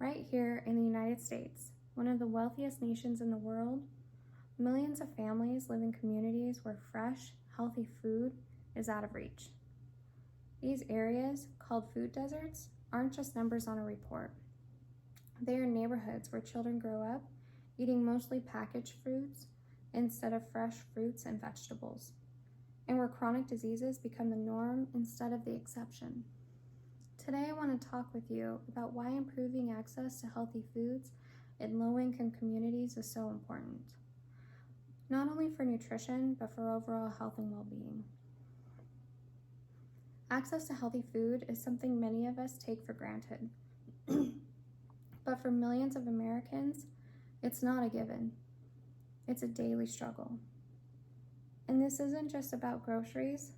Right here in the United States, one of the wealthiest nations in the world, millions of families live in communities where fresh, healthy food is out of reach. These areas, called food deserts, aren't just numbers on a report. They are neighborhoods where children grow up eating mostly packaged foods instead of fresh fruits and vegetables, and where chronic diseases become the norm instead of the exception. Today, I want to talk with you about why improving access to healthy foods in low-income communities is so important, not only for nutrition, but for overall health and well-being. Access to healthy food is something many of us take for granted, but for millions of Americans, it's not a given. It's a daily struggle. And this isn't just about groceries,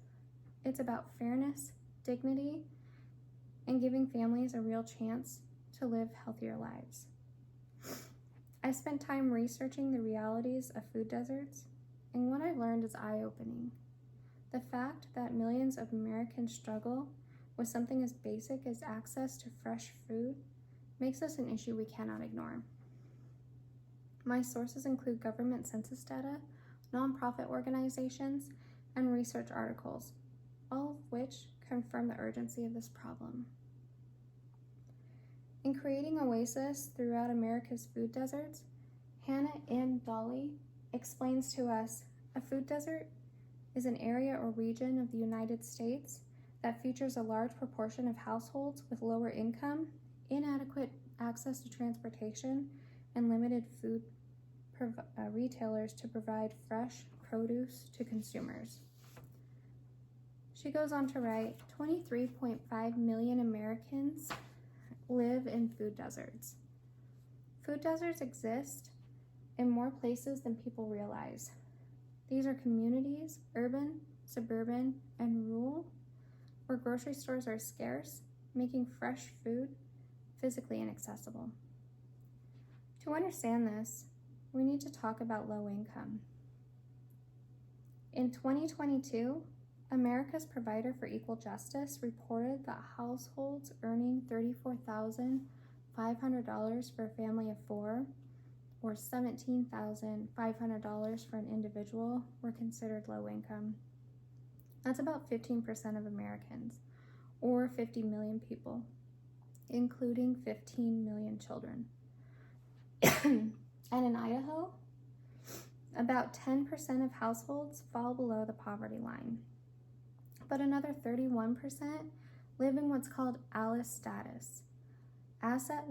it's about fairness, dignity, and giving families a real chance to live healthier lives. I spent time researching the realities of food deserts, and what I've learned is eye-opening. The fact that millions of Americans struggle with something as basic as access to fresh food makes this an issue we cannot ignore. My sources include government census data, nonprofit organizations, and research articles, all of which confirm the urgency of this problem. In creating oases throughout America's food deserts, Hannah Ann Dolly explains to us a food desert is an area or region of the United States that features a large proportion of households with lower income, inadequate access to transportation, and limited food retailers to provide fresh produce to consumers. She goes on to write, 23.5 million Americans live in food deserts. Food deserts exist in more places than people realize. These are communities, urban, suburban, and rural, where grocery stores are scarce, making fresh food physically inaccessible. To understand this, we need to talk about low income. In 2022, America's Provider for Equal Justice reported that households earning $34,500 for a family of four, or $17,500 for an individual, were considered low income. That's about 15% of Americans, or 50 million people, including 15 million children. And in Idaho, about 10% of households fall below the poverty line, but another 31% live in what's called ALICE status, asset